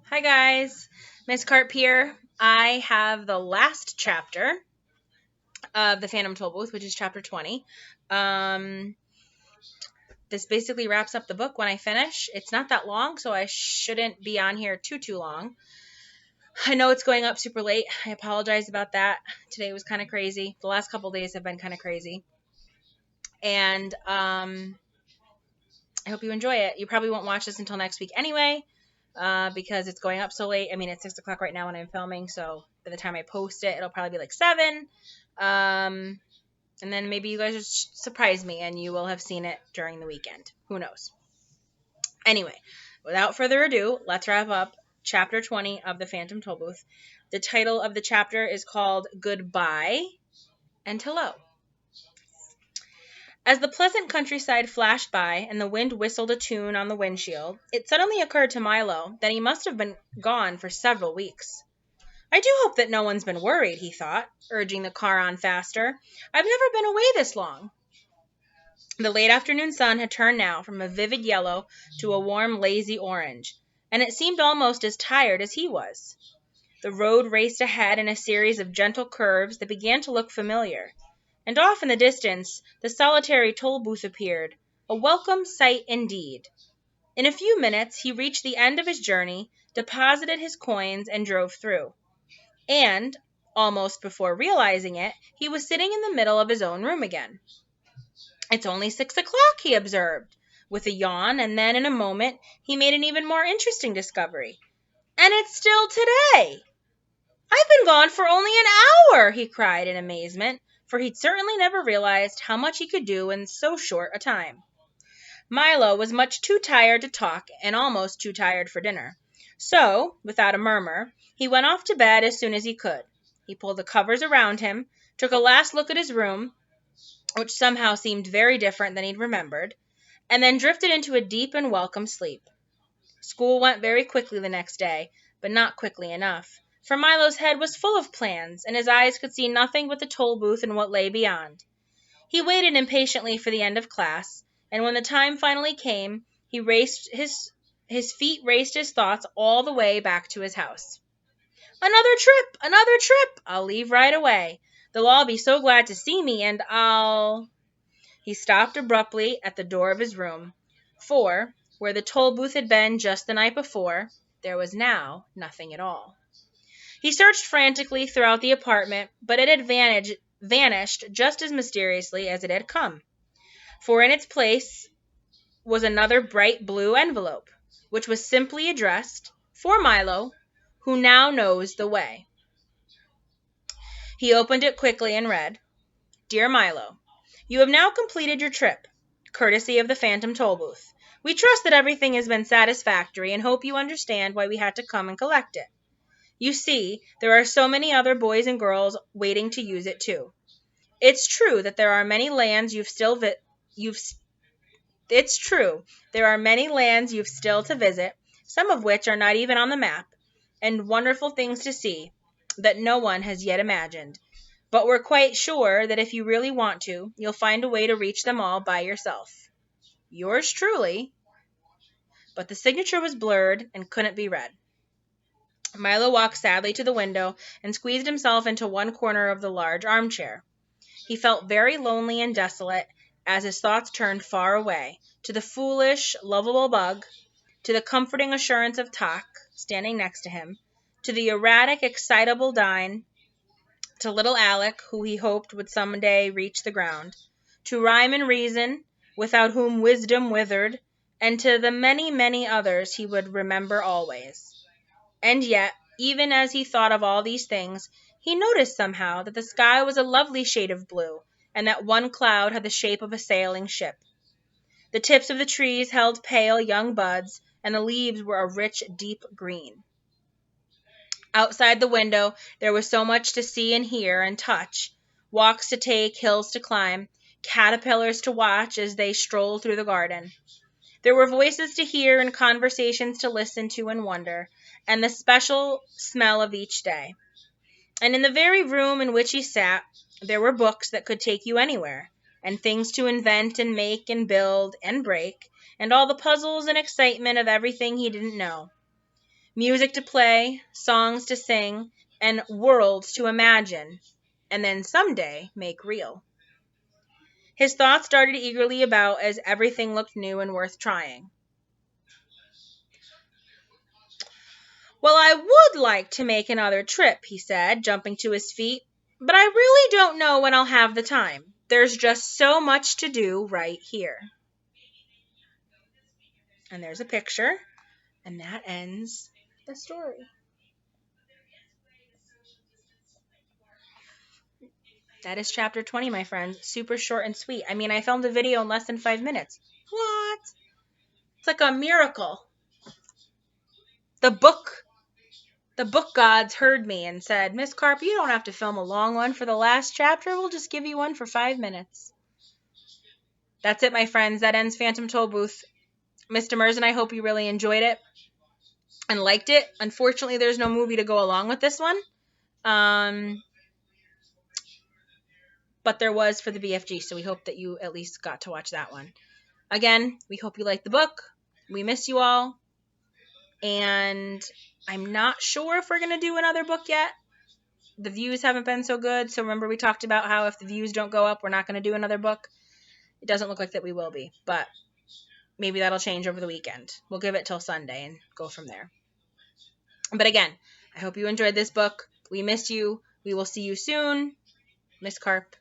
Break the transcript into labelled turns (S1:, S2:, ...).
S1: Hi guys, Miss Carp here. I have the last chapter of the Phantom Tollbooth, which is chapter 20. Um, this basically wraps up the book when I finish. It's not that long, so I shouldn't be on here too long. I know it's going up super late. I apologize about that. Today was kind of crazy. The last couple days have been kind of crazy. And I hope you enjoy it. You probably won't watch this until next week anyway. Because it's going up so late. I mean, it's 6 o'clock right now when I'm filming, so by the time I post it, it'll probably be like 7. And then maybe you guys just surprise me and you will have seen it during the weekend. Who knows? Anyway, without further ado, let's wrap up chapter 20 of the Phantom Tollbooth. The title of the chapter is called Goodbye and Hello. As the pleasant countryside flashed by and the wind whistled a tune on the windshield, it suddenly occurred to Milo that he must have been gone for several weeks. I do hope that no one's been worried, he thought, urging the car on faster. I've never been away this long. The late afternoon sun had turned now from a vivid yellow to a warm, lazy orange, and it seemed almost as tired as he was. The road raced ahead in a series of gentle curves that began to look familiar, and off in the distance the solitary toll booth appeared, a welcome sight indeed. In a few minutes he reached the end of his journey, deposited his coins, and drove through. And, almost before realizing it, he was sitting in the middle of his own room again. "It's only 6 o'clock," he observed, with a yawn, and then in a moment he made an even more interesting discovery. "And it's still today! I've been gone for only an hour!" he cried in amazement, for he'd certainly never realized how much he could do in so short a time. Milo was much too tired to talk and almost too tired for dinner. So, without a murmur, he went off to bed as soon as he could. He pulled the covers around him, took a last look at his room, which somehow seemed very different than he'd remembered, and then drifted into a deep and welcome sleep. School went very quickly the next day, but not quickly enough, for Milo's head was full of plans, and his eyes could see nothing but the toll booth and what lay beyond. He waited impatiently for the end of class, and when the time finally came, his feet raced his thoughts all the way back to his house. Another trip! Another trip! I'll leave right away. They'll all be so glad to see me, and I'll... He stopped abruptly at the door of his room, for, where the toll booth had been just the night before, there was now nothing at all. He searched frantically throughout the apartment, but it had vanished just as mysteriously as it had come, for in its place was another bright blue envelope, which was simply addressed, "For Milo, who now knows the way." He opened it quickly and read, "Dear Milo, you have now completed your trip, courtesy of the Phantom Tollbooth. We trust that everything has been satisfactory and hope you understand why we had to come and collect it. You see, there are so many other boys and girls waiting to use it too. It's true that there are many lands It's true there are many lands you've still to visit, some of which are not even on the map, and wonderful things to see that no one has yet imagined. But we're quite sure that if you really want to, you'll find a way to reach them all by yourself. Yours truly." But the signature was blurred and couldn't be read. Milo walked sadly to the window and squeezed himself into one corner of the large armchair. He felt very lonely and desolate as his thoughts turned far away, to the foolish, lovable bug, to the comforting assurance of Tock, standing next to him, to the erratic, excitable Dine, to little Alec, who he hoped would some day reach the ground, to Rhyme and Reason, without whom wisdom withered, and to the many, many others he would remember always. And yet, even as he thought of all these things, he noticed somehow that the sky was a lovely shade of blue, and that one cloud had the shape of a sailing ship. The tips of the trees held pale young buds, and the leaves were a rich, deep green. Outside the window there was so much to see and hear and touch, walks to take, hills to climb, caterpillars to watch as they strolled through the garden. There were voices to hear and conversations to listen to and wonder, and the special smell of each day. And in the very room in which he sat, there were books that could take you anywhere, and things to invent and make and build and break, and all the puzzles and excitement of everything he didn't know. Music to play, songs to sing, and worlds to imagine, and then someday make real. His thoughts darted eagerly about as everything looked new and worth trying. Well, I would like to make another trip, he said, jumping to his feet, but I really don't know when I'll have the time. There's just so much to do right here. And there's a picture, and that ends the story. That is chapter 20, my friends. Super short and sweet. I mean, I filmed a video in less than 5 minutes. What? It's like a miracle. The book gods heard me and said, Miss Carp, you don't have to film a long one for the last chapter. We'll just give you one for 5 minutes. That's it, my friends. That ends Phantom Tollbooth. Mr. Mers and I hope you really enjoyed it and liked it. Unfortunately, there's no movie to go along with this one. But there was for the BFG, so we hope that you at least got to watch that one. Again, we hope you liked the book. We miss you all. And I'm not sure if we're going to do another book yet. The views haven't been so good. So remember we talked about how if the views don't go up, we're not going to do another book. It doesn't look like that we will be. But maybe that'll change over the weekend. We'll give it till Sunday and go from there. But again, I hope you enjoyed this book. We missed you. We will see you soon. Miss Carp.